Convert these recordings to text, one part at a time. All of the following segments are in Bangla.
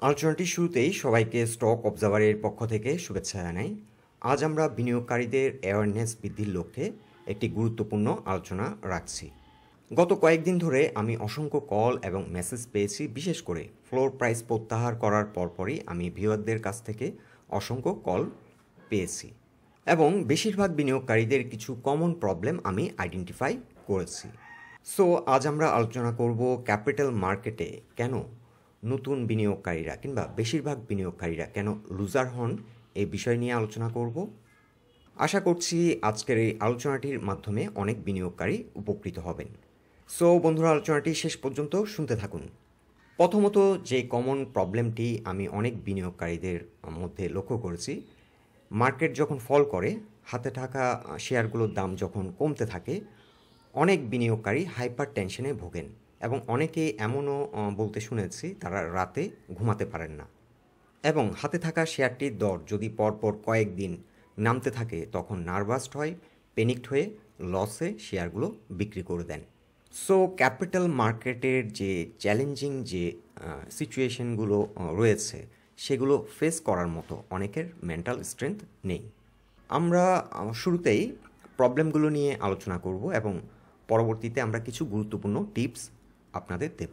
আলোচনাটির শুরুতেই সবাইকে স্টক অবজারভারের পক্ষ থেকে শুভেচ্ছা জানাই। আজ আমরা বিনিয়োগকারীদের অ্যাওয়ারনেস বৃদ্ধির লক্ষ্যে একটি গুরুত্বপূর্ণ আলোচনা রাখছি। গত কয়েকদিন ধরে আমি অসংখ্য কল এবং মেসেজ পেয়েছি, বিশেষ করে ফ্লোর প্রাইস প্রত্যাহার করার পরপরই আমি ভিউয়ারদের কাছ থেকে অসংখ্য কল পেয়েছি এবং বেশিরভাগ বিনিয়োগকারীদের কিছু কমন প্রবলেম আমি আইডেন্টিফাই করেছি। সো আজ আমরা আলোচনা করব ক্যাপিটাল মার্কেটে কেন নতুন বিনিয়োগকারীরা কিংবা বেশিরভাগ বিনিয়োগকারীরা কেন লুজার হন, এই বিষয় নিয়ে আলোচনা করব। আশা করছি আজকের এই আলোচনাটির মাধ্যমে অনেক বিনিয়োগকারী উপকৃত হবেন। সো বন্ধুরা, আলোচনাটি শেষ পর্যন্ত শুনতে থাকুন। প্রথমত, যে কমন প্রবলেমটি আমি অনেক বিনিয়োগকারীদের মধ্যে লক্ষ্য করেছি, মার্কেট যখন ফল করে, হাতে থাকা শেয়ারগুলোর দাম যখন কমতে থাকে, অনেক বিনিয়োগকারী হাইপার টেনশনে ভোগেন এবং অনেকে এমনও বলতে শুনেছি তারা রাতে ঘুমাতে পারেন না। এবং হাতে থাকা শেয়ারটির দর যদি পরপর কয়েকদিন নামতে থাকে তখন নার্ভাসড হয়, প্যানিকড হয়ে লসে শেয়ারগুলো বিক্রি করে দেন। সো ক্যাপিটাল মার্কেটের যে চ্যালেঞ্জিং যে সিচুয়েশনগুলো রয়েছে সেগুলো ফেস করার মতো অনেকের মেন্টাল স্ট্রেংথ নেই। আমরা শুরুতেই প্রবলেমগুলো নিয়ে আলোচনা করব এবং পরবর্তীতে আমরা কিছু গুরুত্বপূর্ণ টিপস আপনাদের দেব।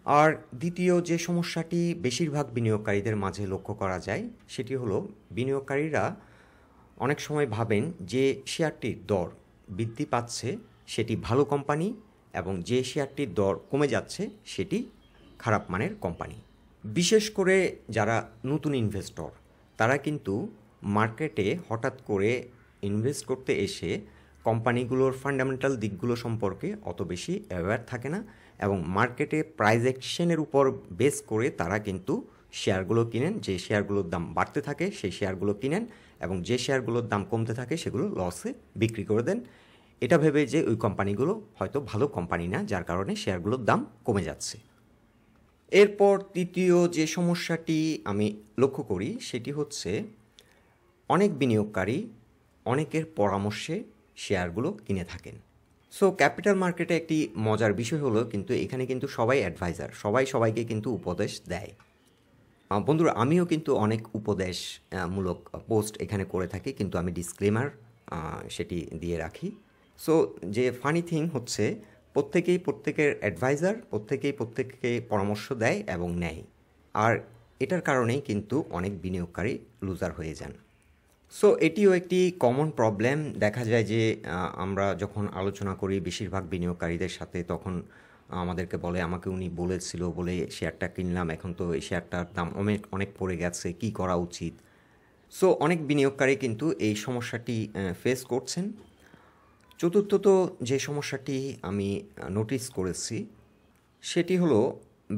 আর দ্বিতীয় যে সমস্যাটি বেশিরভাগ বিনিয়োগকারীদের মাঝে লক্ষ্য করা যায় সেটি হলো বিনিয়োগকারীরা অনেক সময় ভাবেন যে শেয়ারটির দর বৃদ্ধি পাচ্ছে সেটি ভালো কোম্পানি এবং যে শেয়ারটির দর কমে যাচ্ছে সেটি খারাপ মানের কোম্পানি। বিশেষ করে যারা নতুন ইনভেস্টর তারা কিন্তু মার্কেটে হঠাৎ করে ইনভেস্ট করতে এসে কোম্পানিগুলোর ফান্ডামেন্টাল দিকগুলো সম্পর্কে অত বেশি অ্যাওয়্যার থাকে না এবং মার্কেটে প্রাইস অ্যাকশনের উপর বেস করে তারা কিন্তু শেয়ারগুলো কিনেন। যে শেয়ারগুলোর দাম বাড়তে থাকে সেই শেয়ারগুলো কিনেন এবং যে শেয়ারগুলোর দাম কমতে থাকে সেগুলো লসে বিক্রি করে দেন, এটা ভেবে যে ওই কোম্পানিগুলো হয়তো ভালো কোম্পানি না, যার কারণে শেয়ারগুলোর দাম কমে যাচ্ছে। এরপর তৃতীয় যে সমস্যাটি আমি লক্ষ্য করি সেটি হচ্ছে অনেক বিনিয়োগকারী অনেকের পরামর্শে শেয়ারগুলো কিনে থাকেন। সো ক্যাপিটাল মার্কেটে একটি মজার বিষয় হলো কিন্তু এখানে কিন্তু সবাই অ্যাডভাইজার, সবাই সবাইকে কিন্তু উপদেশ দেয়। বন্ধুরা, আমিও কিন্তু অনেক উপদেশমূলক পোস্ট এখানে করে থাকি, কিন্তু আমি ডিসক্লেমার সেটি দিয়ে রাখি। সো যে ফানি থিং হচ্ছে প্রত্যেকেই প্রত্যেকের অ্যাডভাইজার, প্রত্যেকেই প্রত্যেককে পরামর্শ দেয় এবং নেয়, আর এটার কারণেই কিন্তু অনেক বিনিয়োগকারী লুজার হয়ে যান। সো এটিও একটি কমন প্রবলেম। দেখা যায় যে আমরা যখন আলোচনা করি বেশিরভাগ বিনিয়োগকারীদের সাথে তখন আমাদেরকে বলে আমাকে উনি বলেছিল বলে শেয়ারটা কিনলাম, এখন তো এই শেয়ারটার দাম অনেক অনেক পড়ে গেছে, কি করা উচিত। সো অনেক বিনিয়োগকারী কিন্তু এই সমস্যাটি ফেস করছেন। চতুর্থত যে সমস্যাটি আমি নোটিস করেছি সেটি হলো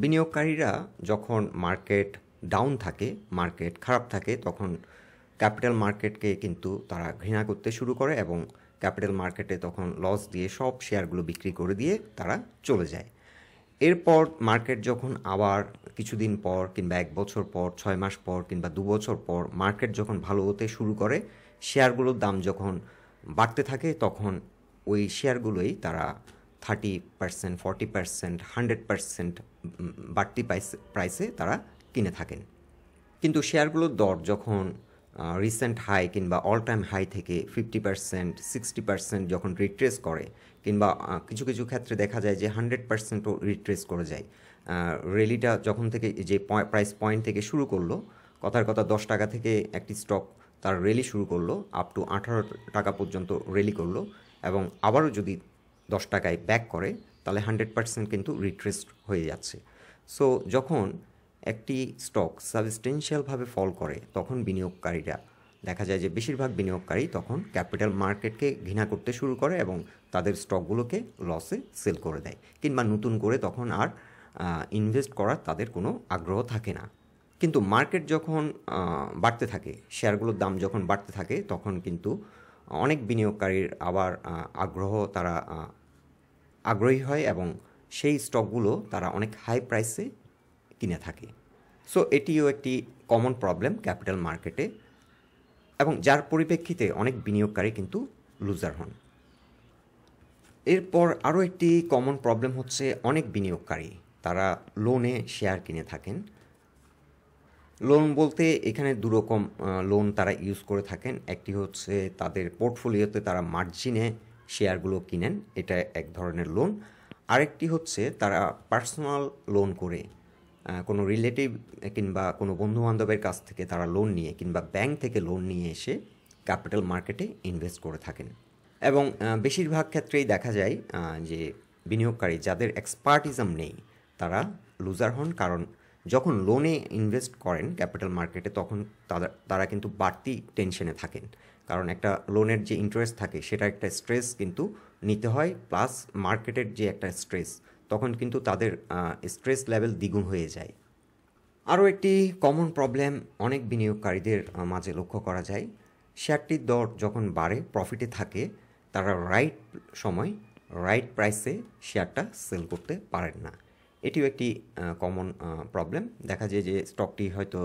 বিনিয়োগকারীরা যখন মার্কেট ডাউন থাকে, মার্কেট খারাপ থাকে, তখন ক্যাপিটাল মার্কেটকে কিন্তু তারা ঘৃণা করতে শুরু করে এবং ক্যাপিটাল মার্কেটে তখন লস দিয়ে সব শেয়ারগুলো বিক্রি করে দিয়ে তারা চলে যায়। এরপর মার্কেট যখন আবার কিছুদিন পর কিংবা 1 বছর পর, 6 মাস পর কিংবা 2 বছর পর মার্কেট যখন ভালো হতে শুরু করে, শেয়ারগুলোর দাম যখন বাড়তে থাকে তখন ওই শেয়ারগুলোই তারা 30%, 40%, 100% বাড়তি প্রাইসে তারা কিনে থাকেন। কিন্তু শেয়ারগুলোর দর যখন রিসেন্ট হাই কিংবা অল টাইম হাই থেকে 50%, 60% যখন রিট্রেস করে কিংবা কিছু কিছু ক্ষেত্রে দেখা যায় যে 100%ও রিট্রেস করে যায়, র্যালিটা যখন থেকে যে প্রাইস পয়েন্ট থেকে শুরু করলো, কথার কথা 10 টাকা থেকে একটি স্টক তার র্যালি শুরু করলো আপ টু 18 টাকা পর্যন্ত র্যালি করলো এবং আবারও যদি 10 টাকায় ব্যাক করে তাহলে 100% কিন্তু রিট্রেস হয়ে যাচ্ছে। সো যখন একটি স্টক সাবস্টেন্সিয়ালভাবে ফল করে তখন বিনিয়োগকারীরা দেখা যায় যে বেশিরভাগ বিনিয়োগকারী তখন ক্যাপিটাল মার্কেটকে ঘৃণা করতে শুরু করে এবং তাদের স্টকগুলোকে লসে সেল করে দেয় কিংবা নতুন করে তখন আর ইনভেস্ট করার তাদের কোনো আগ্রহ থাকে না। কিন্তু মার্কেট যখন বাড়তে থাকে, শেয়ারগুলোর দাম যখন বাড়তে থাকে তখন কিন্তু অনেক বিনিয়োগকারীর আবার তারা আগ্রহী হয় এবং সেই স্টকগুলো তারা অনেক হাই প্রাইসে কিনে থাকে। সো এটিও একটি কমন প্রবলেম ক্যাপিটাল মার্কেটে এবং যার পরিপ্রেক্ষিতে অনেক বিনিয়োগকারী কিন্তু লুজার হন। এরপর আরও একটি কমন প্রবলেম হচ্ছে অনেক বিনিয়োগকারী তারা লোনে শেয়ার কিনে থাকেন। লোন বলতে এখানে দুরকম লোন তারা ইউজ করে থাকেন। একটি হচ্ছে তাদের পোর্টফোলিওতে তারা মার্জিনে শেয়ারগুলো কিনেন, এটা এক ধরনের লোন। আরেকটি হচ্ছে তারা পার্সোনাল লোন করে কোনো রিলেটিভ কিংবা কোনো বন্ধুবান্ধবের কাছ থেকে তারা লোন নিয়ে কিংবা ব্যাংক থেকে লোন নিয়ে এসে ক্যাপিটাল মার্কেটে ইনভেস্ট করে থাকেন। এবং বেশিরভাগ ক্ষেত্রেই দেখা যায় যে বিনিয়োগকারী যাদের এক্সপার্টিজম নেই তারা লুজার হন, কারণ যখন লোনে ইনভেস্ট করেন ক্যাপিটাল মার্কেটে তখন তারা কিন্তু বাড়তি টেনশনে থাকেন, কারণ একটা লোনের যে ইন্টারেস্ট থাকে সেটা একটা স্ট্রেস কিন্তু নিতে হয়, প্লাস মার্কেটের যে একটা স্ট্রেস, তখন কিন্তু তাদের স্ট্রেস লেভেল দ্বিগুণ হয়ে যায়। আরও একটি কমন প্রবলেম অনেক বিনিয়োগকারীদের মাঝে লক্ষ্য করা যায়, শেয়ারটির দর যখন বাড়ে প্রফিটে থাকে তারা রাইট সময় রাইট প্রাইসে শেয়ারটা সেল করতে পারেন না। এটিও একটি কমন প্রবলেম। দেখা যায় যে স্টকটি হয়তো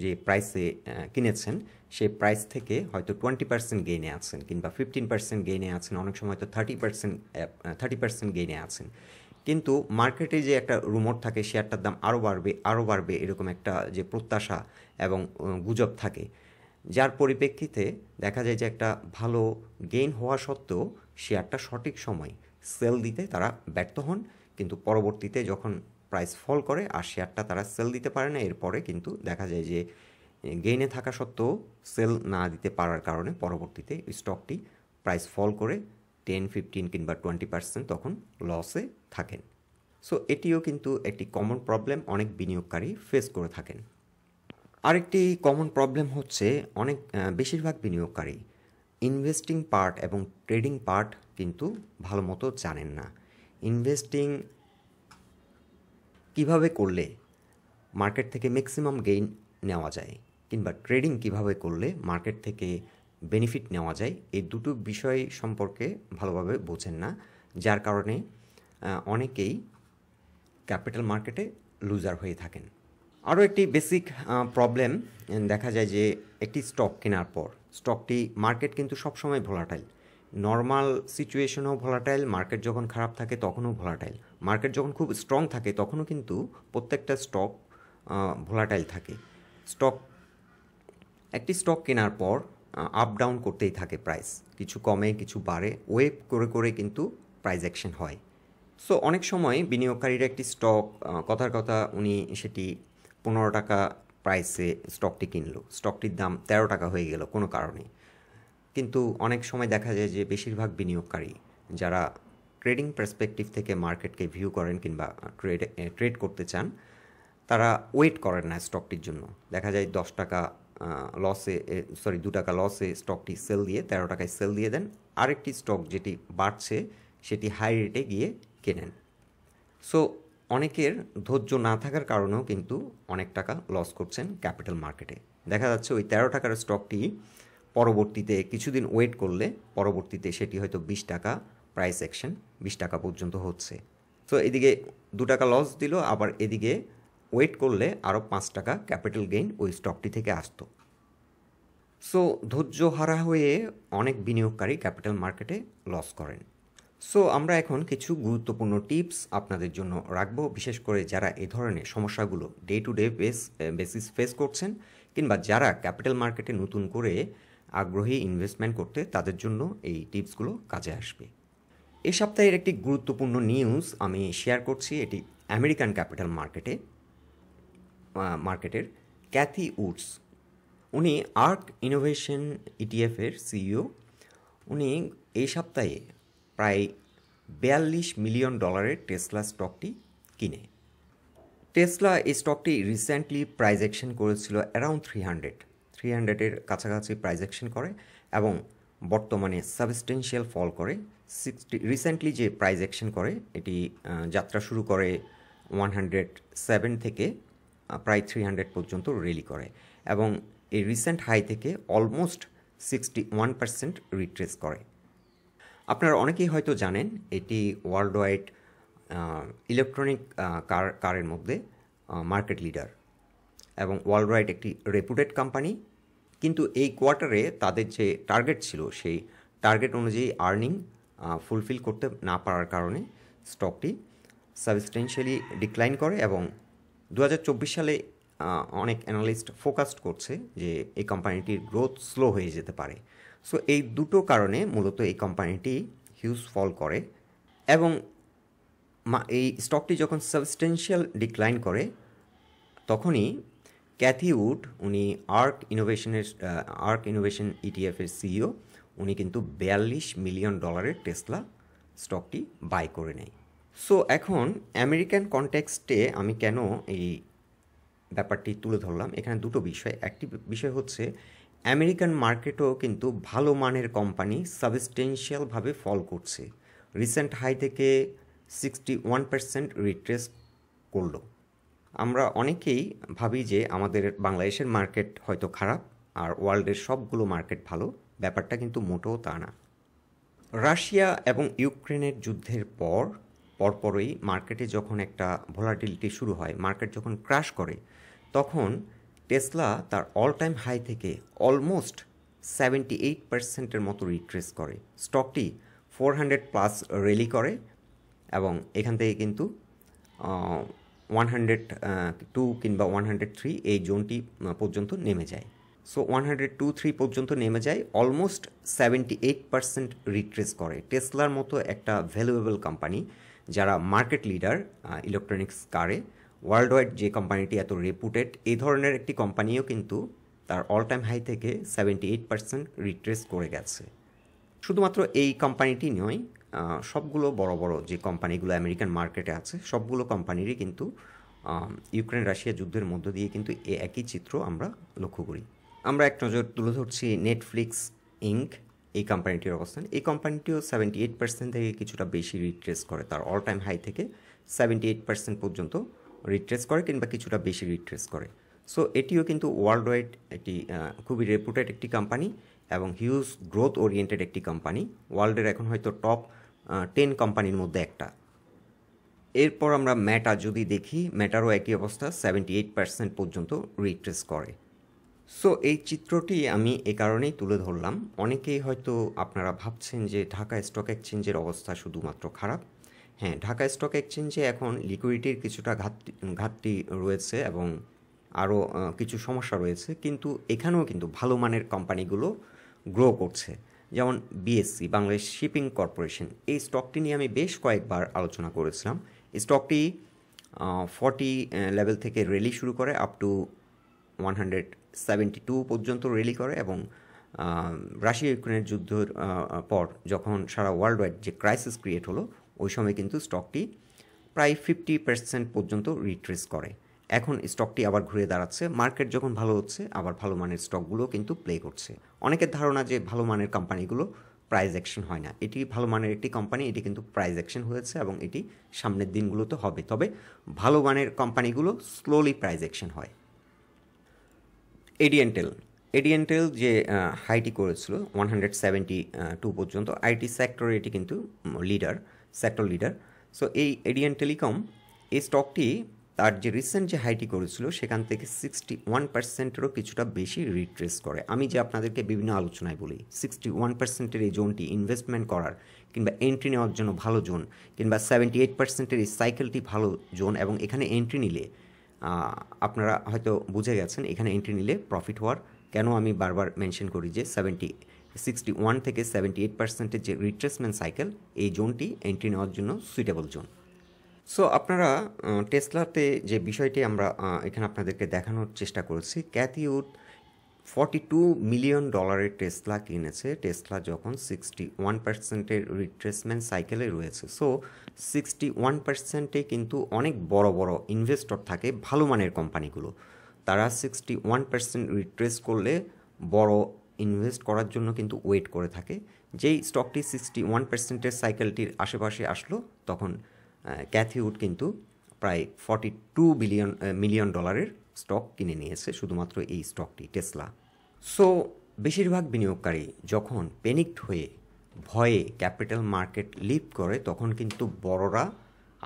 যে প্রাইসে কিনেছেন সেই প্রাইস থেকে হয়তো 20% গেইনে আছেন কিংবা 15% গেইনে আছেন, অনেক সময় তো 30% গেইনে আছেন, কিন্তু মার্কেটে যে একটা রুমর থাকে শেয়ারটার দাম আরও বাড়বে এরকম একটা যে প্রত্যাশা এবং গুজব থাকে, যার পরিপ্রেক্ষিতে দেখা যায় যে একটা ভালো গেইন হওয়া সত্ত্বেও শেয়ারটা সঠিক সময় সেল দিতে তারা ব্যর্থ হন, কিন্তু পরবর্তীতে যখন প্রাইস ফল করে আর শেয়ারটা তারা সেল দিতে পারে না, এরপরে কিন্তু দেখা যায় যে গেইনে থাকা সত্ত্বেও সেল না দিতে পারার কারণে পরবর্তীতে স্টকটি প্রাইস ফল করে 10-15 কিংবা 20% তখন লসে থাকেন। সো এটিও কিন্তু একটি কমন প্রবলেম অনেক বিনিয়োগকারী ফেস করে থাকেন। আরেকটি কমন প্রবলেম হচ্ছে বেশিরভাগ বিনিয়োগকারী ইনভেস্টিং পার্ট এবং ট্রেডিং পার্ট কিন্তু ভালো মতো জানেন না। ইনভেস্টিং কিভাবে করলে মার্কেট থেকে ম্যাক্সিমাম গেইন নেওয়া যায় কিংবা ট্রেডিং কিভাবে করলে মার্কেট থেকে বেনিফিট নেওয়া যায়, এই দুটো বিষয় সম্পর্কে ভালোভাবে বোঝেন না, যার কারণে অনেকেই ক্যাপিটাল মার্কেটে লুজার হয়ে থাকেন। আরও একটি বেসিক প্রবলেম দেখা যায় যে একটি স্টক কেনার পর স্টকটি মার্কেট কিন্তু সবসময় ভোলাটাইল, নর্মাল সিচুয়েশনেও ভোলাটাইল, মার্কেট যখন খারাপ থাকে তখনও ভোলাটাইল, মার্কেট যখন খুব স্ট্রং থাকে তখনও কিন্তু প্রত্যেকটা স্টক ভোলাটাইল থাকে। একটি স্টক কেনার পর আপ ডাউন করতেই থাকে প্রাইস, কিছু কমে কিছু বাড়ে, ওয়েভ করে করে কিন্তু প্রাইস অ্যাকশন হয়। সো অনেক সময় বিনিয়োগকারীরা একটি স্টক কথার কথা উনি সেটি 15 টাকা প্রাইসে স্টকটি কিনলো, স্টকটির দাম 13 টাকা হয়ে গেল কোনো কারণে, কিন্তু অনেক সময় দেখা যায় যে বেশিরভাগ বিনিয়োগকারী যারা ট্রেডিং পার্সপেক্টিভ থেকে মার্কেটকে ভিউ করেন কিংবা ট্রেড করতে চান তারা ওয়েট করেন না স্টকটির জন্য, দেখা যায় 2 টাকা লসে স্টকটি সেল দিয়ে 13 টাকায় সেল দিয়ে দেন, আরেকটি স্টক যেটি বাড়ছে সেটি হাই রেটে গিয়ে কেনেন। সো অনেকের ধৈর্য না থাকার কারণেও কিন্তু অনেক টাকা লস করছেন ক্যাপিটাল মার্কেটে। দেখা যাচ্ছে ওই 13 টাকার স্টকটি পরবর্তীতে কিছুদিন ওয়েট করলে পরবর্তীতে সেটি হয়তো 20 টাকা প্রাইস অ্যাকশন 20 টাকা পর্যন্ত হচ্ছে। সো এদিকে 2 টাকা লস দিল, আবার এদিকে ওয়েট করলে আরও 5 টাকা ক্যাপিটাল গেইন ওই স্টকটি থেকে আসতো। সো ধৈর্য হারা হয়ে অনেক বিনিয়োগকারী ক্যাপিটাল মার্কেটে লস করেন। সো আমরা এখন কিছু গুরুত্বপূর্ণ টিপস আপনাদের জন্য রাখবো, বিশেষ করে যারা এই ধরনের সমস্যাগুলো day to day basis face করছেন কিংবা যারা ক্যাপিটাল মার্কেটে নতুন করে আগ্রহী ইনভেস্টমেন্ট করতে, তাদের জন্য এই টিপসগুলো কাজে আসবে। এই সপ্তাহের একটি গুরুত্বপূর্ণ নিউজ আমি শেয়ার করছি, এটি আমেরিকান ক্যাপিটাল মার্কেটের ক্যাথি উডস, উনি আর্ক ইনোভেশন ইটিএফের সিইও, উনি এই সপ্তাহে প্রায় $42 মিলিয়ন টেসলা স্টকটি কিনে। টেসলা এই স্টকটি রিসেন্টলি প্রাইস অ্যাকশন করেছিল অ্যারাউন্ড 300-এর কাছাকাছি প্রাইস অ্যাকশন করে এবং বর্তমানে সাবস্টেন্সিয়াল ফল করে। রিসেন্টলি যে প্রাইস অ্যাকশন করে এটি যাত্রা শুরু করে 107 থেকে প্রায় 300 পর্যন্ত র্যালি করে এবং এই রিসেন্ট হাই থেকে অলমোস্ট 61% রিট্রেস করে। আপনারা অনেকেই হয়তো জানেন এটি ওয়ার্ল্ড ওয়াইড ইলেকট্রনিক কারের মধ্যে মার্কেট লিডার এবং ওয়ার্ল্ড ওয়াইড একটি রেপুটেড কোম্পানি, কিন্তু এই কোয়ার্টারে তাদের যে টার্গেট ছিল সেই টার্গেট অনুযায়ী আর্নিং ফুলফিল করতে না পারার কারণে স্টকটি সাবস্টেন্সিয়ালি ডিক্লাইন করে এবং 2024 সালে অনেক অ্যানালিস্ট ফোকাসড করছে যে এই কোম্পানিটির গ্রোথ স্লো হয়ে যেতে পারে। সো এই দুটো কারণে মূলত এই কোম্পানিটি হিউজ ফল করে এবং এই স্টকটি যখন সাবস্টেন্সিয়াল ডিক্লাইন করে তখনই ক্যাথি উড, উনি আর্ক ইনোভেশন ইটিএফের সিইও, উনি কিন্তু $42 মিলিয়ন টেসলা স্টকটি বাই করে নেয়। সো এখন আমেরিকান কনটেক্সটে আমি কেন এই ব্যাপারটি তুলে ধরলাম, এখানে দুটো বিষয়। একটি বিষয় হচ্ছে আমেরিকান মার্কেটও কিন্তু ভালো মানের কোম্পানি সাবস্টেন্সিয়ালভাবে ফল করছে। রিসেন্ট হাই থেকে 61% রিট্রেস করলো। আমরা অনেকেই ভাবি যে আমাদের বাংলাদেশের মার্কেট হয়তো খারাপ আর ওয়ার্ল্ডের সবগুলো মার্কেট ভালো, ব্যাপারটা কিন্তু মোটেও তা না। রাশিয়া এবং ইউক্রেনের যুদ্ধের পরপরই মার্কেটে যখন একটা ভোলাটিলিটি শুরু হয়, মার্কেট যখন ক্র্যাশ করে, তখন টেসলা তার অল টাইম হাই থেকে অলমোস্ট 78%-এর মতো রিট্রেস করে। স্টকটি 400+ র্যালি করে এবং এখান থেকে কিন্তু 102 কিংবা 103 এই জোনটি পর্যন্ত নেমে যায়। সো 102-3 পর্যন্ত নেমে যায়, অলমোস্ট 78% রিট্রেস করে। টেসলার মতো একটা ভ্যালুয়েবল কোম্পানি, যারা মার্কেট লিডার ইলেকট্রনিক্স কারে, ওয়ার্ল্ড ওয়াইড যে কোম্পানিটি এত রেপুটেড, এই ধরনের একটি কোম্পানিও কিন্তু তার অল টাইম হাই থেকে 78% রিট্রেস করে গেছে। শুধুমাত্র এই কোম্পানিটি নয়, সবগুলো বড় বড় যে কোম্পানিগুলো আমেরিকান মার্কেটে আছে, সবগুলো কোম্পানিরই কিন্তু ইউক্রেন রাশিয়া যুদ্ধের মধ্য দিয়ে কিন্তু একই চিত্র আমরা লক্ষ্য করি। আমরা এক নজর তুলে ধরছি নেটফ্লিক্স ইঙ্ক, এই কোম্পানিটির অবস্থান। এই কোম্পানিটিও 78% থেকে কিছুটা বেশি রিট্রেস করে, তার অল টাইম হাই থেকে 78% পর্যন্ত রিট্রেস করে কিংবা কিছুটা বেশি রিট্রেস করে। সো এটিও কিন্তু ওয়ার্ল্ড ওয়াইড একটি খুবই রেপুটেড একটি কোম্পানি এবং হিউজ গ্রোথ ওরিয়েন্টেড একটি কোম্পানি, ওয়ার্ল্ডের এখন হয়তো টপ 10 কোম্পানির মধ্যে একটা। এরপর আমরা মেটা যদি দেখি, মেটারও একই অবস্থা, 78% পর্যন্ত রিট্রেস করে। সো এই চিত্রটি আমি এ কারণেই তুলে ধরলাম। অনেকেই হয়তো আপনারা ভাবছেন যে ঢাকা স্টক এক্সচেঞ্জের অবস্থা শুধুমাত্র খারাপ। হ্যাঁ, ঢাকা স্টক এক্সচেঞ্জে এখন লিকুইডিটির কিছুটা ঘাটতি রয়েছে এবং আরও কিছু সমস্যা রয়েছে, কিন্তু এখানেও কিন্তু ভালো মানের কোম্পানিগুলো গ্রো করছে। যেমন বিএসসি, বাংলাদেশ শিপিং কর্পোরেশন, এই স্টকটি নিয়ে আমি বেশ কয়েকবার আলোচনা করেছিলাম। স্টকটি 40 লেভেল থেকে র্যালি শুরু করে আপ টু 172 পর্যন্ত র্যালি করে এবং রাশিয়া ইউক্রেনের যুদ্ধের পর যখন সারা ওয়ার্ল্ড ওয়াইড যে ক্রাইসিস ক্রিয়েট হলো, ওই সময় কিন্তু স্টকটি প্রায় 50% পর্যন্ত রিট্রেস করে। এখন স্টকটি আবার ঘুরে দাঁড়াচ্ছে, মার্কেট যখন ভালো হচ্ছে আবার ভালো মানের স্টকগুলো কিন্তু প্লে করছে। অনেকের ধারণা যে ভালো মানের কোম্পানিগুলো প্রাইস অ্যাকশন হয় না, এটি ভালো মানের একটি কোম্পানি, এটি কিন্তু প্রাইস অ্যাকশন হয়েছে এবং এটি সামনের দিনগুলোতে হবে। তবে ভালো মানের কোম্পানিগুলো স্লোলি প্রাইস অ্যাকশন হয়। এডিএনটেল যে হাইটি করেছিল 172 পর্যন্ত, আইটি সেক্টরে এটি কিন্তু সেক্টর লিডার। সো এই এডিএন টেলিকম, এই স্টকটি তার যে রিসেন্ট যে হাইটি করেছিল সেখান থেকে 61%-এরও কিছুটা বেশি রিট্রেস করে। আমি যে আপনাদেরকে বিভিন্ন আলোচনায় বলি 61%-এর এই জোনটি ইনভেস্টমেন্ট করার কিংবা এন্ট্রি নেওয়ার জন্য ভালো জোন, কিংবা 78%-এর এই সাইকেলটি ভালো জোন, এবং এখানে এন্ট্রি নিলে আপনারা হয়তো বুঝে গেছেন এখানে এন্ট্রি নিলে প্রফিট হওয়ার কেন আমি বারবার মেনশন করি যে 61 থেকে 78%-এর যে রিট্রেসমেন্ট সাইকেল, এই জোনটি এন্ট্রি নেওয়ার জন্য সুইটেবল জোন। সো আপনারা টেসলাতে যে বিষয়টি আমরা এখানে আপনাদেরকে দেখানোর চেষ্টা করেছি, ক্যাথি উড $42 মিলিয়ন টেসলা কিনেছে, টেসলা যখন 61%-এর রিট্রেসমেন্ট সাইকেলে রয়েছে। সো 61%-এ কিন্তু অনেক বড় বড় ইনভেস্টর থাকে ভালো মানের কোম্পানিগুলো, তারা 61% রিট্রেস করলে বড় ইনভেস্ট করার জন্য কিন্তু ওয়েট করে থাকে। যেই স্টকটি 61%-এর সাইকেলটির আশেপাশে আসলো, তখন ক্যাথি উড কিন্তু প্রায় $42 মিলিয়ন স্টক কিনে নিয়েছে, শুধুমাত্র এই স্টকটি টেসলা। সো বেশিরভাগ বিনিয়োগকারী যখন প্যানিকড হয়ে ভয়ে ক্যাপিটাল মার্কেট লিভ করে, তখন কিন্তু বড়রা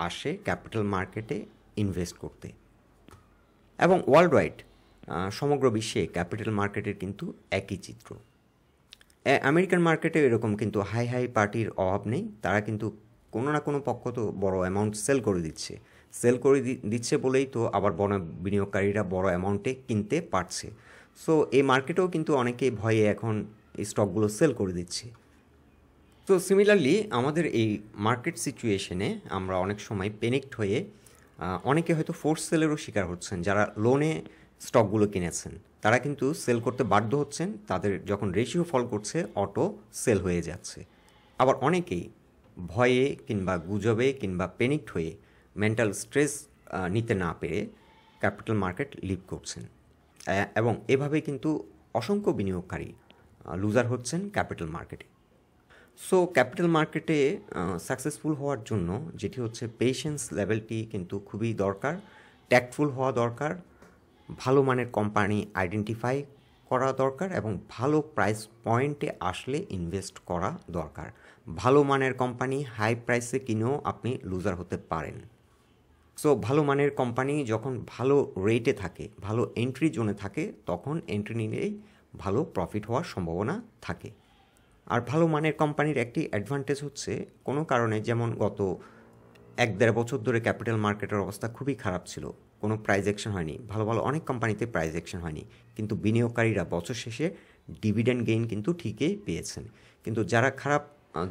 আসে ক্যাপিটাল মার্কেটে ইনভেস্ট করতে। এবং ওয়ার্ল্ড ওয়াইড সমগ্র বিশ্বে ক্যাপিটাল মার্কেটের কিন্তু একই চিত্র। আমেরিকান মার্কেটে এরকম কিন্তু হাই পার্টির অভাব নেই, তারা কিন্তু কোনো না কোনো পক্ষ তো বড় অ্যামাউন্ট সেল করে দিচ্ছে। সেল করে দিচ্ছে বলেই তো আবার বড় বিনিয়োগকারীরা বড় অ্যামাউন্টে কিনতে পারছে। সো এই মার্কেটেও কিন্তু অনেকে ভয়ে এখন এই স্টকগুলো সেল করে দিচ্ছে। তো সিমিলারলি আমাদের এই মার্কেট সিচুয়েশনে আমরা অনেক সময় পেনিকড হয়ে অনেকে হয়তো ফোর্স সেলেরও শিকার হচ্ছেন। যারা লোনে স্টকগুলো কিনেছেন তারা কিন্তু সেল করতে বাধ্য হচ্ছেন, তাদের যখন রেশিও ফল করছে অটো সেল হয়ে যাচ্ছে। আবার অনেকেই ভয়ে কিংবা গুজবে কিংবা পেনিকড হয়ে মেন্টাল স্ট্রেস নিতে না পেরে ক্যাপিটাল মার্কেট লিভ করছেন, এবং এভাবে কিন্তু অসংখ্য বিনিয়োগকারী লুজার হচ্ছেন ক্যাপিটাল মার্কেটে। সো ক্যাপিটাল মার্কেটে সাকসেসফুল হওয়ার জন্য যেটি হচ্ছে পেশেন্স লেভেলটি কিন্তু খুবই দরকার, ট্যাক্টফুল হওয়া দরকার, ভালো মানের কোম্পানি আইডেন্টিফাই করা দরকার এবং ভালো প্রাইস পয়েন্টে আসলে ইনভেস্ট করা দরকার। ভালো মানের কোম্পানি হাই প্রাইসে কিনেও আপনি লুজার হতে পারেন। সো ভালো মানের কোম্পানি যখন ভালো রেটে থাকে, ভালো এন্ট্রি জোনে থাকে, তখন এন্ট্রি নিলেই ভালো প্রফিট হওয়ার সম্ভাবনা থাকে। আর ভালো মানের কোম্পানির একটি অ্যাডভান্টেজ হচ্ছে কোনো কারণে, যেমন গত 1-1.5 বছর ধরে ক্যাপিটাল মার্কেটের অবস্থা খুবই খারাপ ছিল, কোনো প্রাইস অ্যাকশন হয়নি, ভালো ভালো অনেক কোম্পানিতে প্রাইস অ্যাকশন হয়নি, কিন্তু বিনিয়োগকারীরা বছর শেষে ডিভিডেন্ড গেইন কিন্তু ঠিকই পেয়েছেন। কিন্তু যারা খারাপ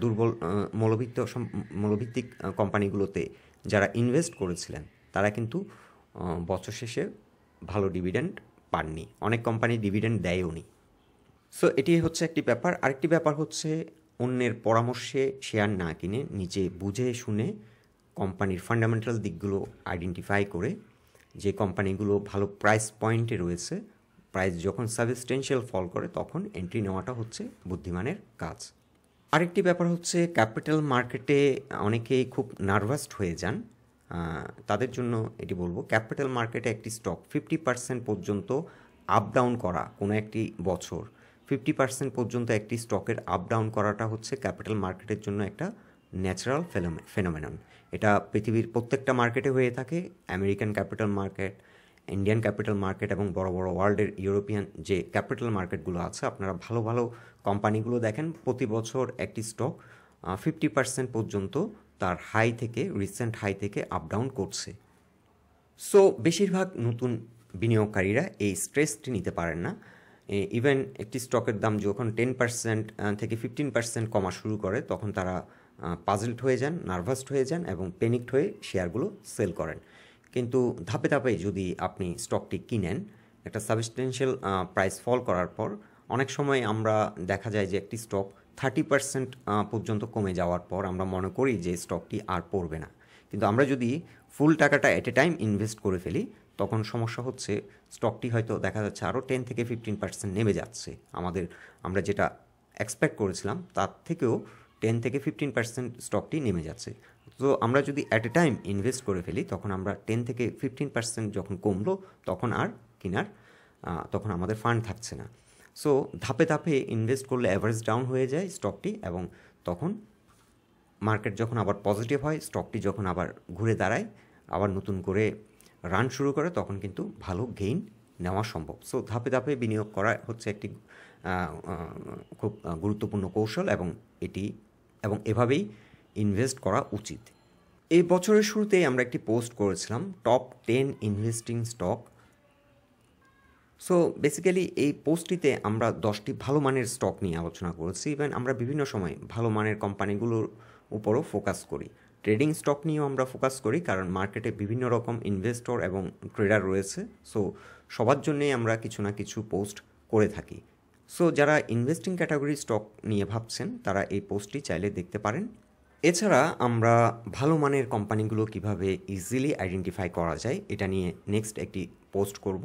দুর্বল মূল্যভিত্তিক কোম্পানিগুলোতে যারা ইনভেস্ট করেছিলেন তারা কিন্তু বছর শেষে ভালো ডিভিডেন্ড পাননি, অনেক কোম্পানি ডিভিডেন্ড দেয়ও নি। সো এটি হচ্ছে একটি ব্যাপার। আরেকটি ব্যাপার হচ্ছে অন্যের পরামর্শে শেয়ার না কিনে নিজে বুঝে শুনে কোম্পানির ফান্ডামেন্টাল দিকগুলো আইডেন্টিফাই করে, যে কোম্পানিগুলো ভালো প্রাইস পয়েন্টে রয়েছে, প্রাইস যখন সাবস্টেন্সিয়াল ফল করে তখন এন্ট্রি নেওয়াটা হচ্ছে বুদ্ধিমানের কাজ। আরেকটি ব্যাপার হচ্ছে ক্যাপিটাল মার্কেটে অনেকেই খুব নার্ভাসড হয়ে যান। তাদের জন্য এটি বলবো, ক্যাপিটাল মার্কেটে একটি স্টক 50% পর্যন্ত আপ ডাউন করা, কোনো একটি বছর 50% পর্যন্ত একটি স্টকের আপ ডাউন করাটা হচ্ছে ক্যাপিটাল মার্কেটের জন্য একটা ন্যাচারাল ফেনোমেনন। এটা পৃথিবীর প্রত্যেকটা মার্কেটে হয়ে থাকে। American capital market, Indian capital market এবং বড় বড় ওয়ার্ল্ডের ইউরোপিয়ান যে ক্যাপিটাল মার্কেটগুলো আছে, আপনারা ভালো ভালো কোম্পানিগুলো দেখেন, প্রতি বছর একটি স্টক 50% পর্যন্ত তার হাই থেকে, রিসেন্ট হাই থেকে আপ ডাউন করছে। সো বেশিরভাগ নতুন বিনিয়োগকারীরা এই স্ট্রেসটি নিতে পারেন না। ইভেন একটি স্টকের দাম যখন 10% থেকে 15% কমা শুরু করে তখন তারা পাজলড হয়ে যান, নার্ভাসড হয়ে যান এবং প্যানিকড হয়ে শেয়ারগুলো সেল করেন। কিন্তু ধাপে ধাপে যদি আপনি স্টকটি কিনেন, একটা সাবস্টেন্সিয়াল প্রাইস ফল করার পর অনেক সময় আমরা দেখা যায় যে একটি স্টক 30% পর্যন্ত কমে যাওয়ার পর আমরা মনে করি যে স্টকটি আর পড়বে না, কিন্তু আমরা যদি ফুল টাকাটা এট এ টাইম ইনভেস্ট করে ফেলি তখন সমস্যা হচ্ছে স্টকটি হয়তো দেখা যাচ্ছে আরও 10 থেকে 15% নেমে যাচ্ছে। আমরা যেটা এক্সপেক্ট করেছিলাম তার থেকেও 10 থেকে 15% স্টকটি নেমে যাচ্ছে। তো আমরা যদি অ্যাট এ টাইম ইনভেস্ট করে ফেলি তখন আমরা 10 থেকে 15% যখন কমলো তখন আর তখন আমাদের ফান্ড থাকছে না। সো ধাপে ধাপে ইনভেস্ট করলে অ্যাভারেজ ডাউন হয়ে যায় স্টকটি, এবং তখন মার্কেট যখন আবার পজিটিভ হয়, স্টকটি যখন আবার ঘুরে দাঁড়ায়, আবার নতুন করে রান শুরু করে, তখন কিন্তু ভালো গেইন নেওয়া সম্ভব। সো ধাপে ধাপে বিনিয়োগ করা হচ্ছে একটি খুব গুরুত্বপূর্ণ কৌশল, এবং এভাবেই ইনভেস্ট করা উচিত। এই বছরের শুরুতেই আমরা একটি পোস্ট করেছিলাম, top 10 investing stock. So basically এই পোস্টটিতে আমরা 10টি ভালো মানের স্টক নিয়ে আলোচনা করেছি। ইভেন আমরা বিভিন্ন সময় ভালো মানের কোম্পানিগুলোর উপরও ফোকাস করি, ট্রেডিং স্টক নিয়েও আমরা ফোকাস করি, কারণ মার্কেটে বিভিন্ন রকম ইনভেস্টর এবং ট্রেডার রয়েছে। সো সবার জন্যেই আমরা কিছু না কিছু পোস্ট করে থাকি। সো যারা ইনভেস্টিং ক্যাটাগরি স্টক নিয়ে ভাবছেন তারা এই পোস্টটি চাইলে দেখতে পারেন। এছাড়া আমরা ভালো মানের কোম্পানিগুলো কিভাবে ইজিলি আইডেন্টিফাই করা যায় এটা নিয়ে নেক্সট একটি পোস্ট করব।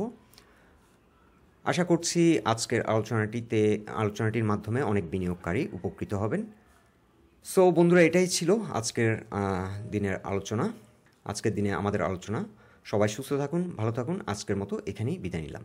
আশা করছি আজকের আলোচনাটির মাধ্যমে অনেক বিনিয়োগকারী উপকৃত হবেন। সো বন্ধুরা, এটাই ছিল আজকের দিনে আমাদের আলোচনা। সবাই সুস্থ থাকুন, ভালো থাকুন। আজকের মতো এখানেই বিদায় নিলাম।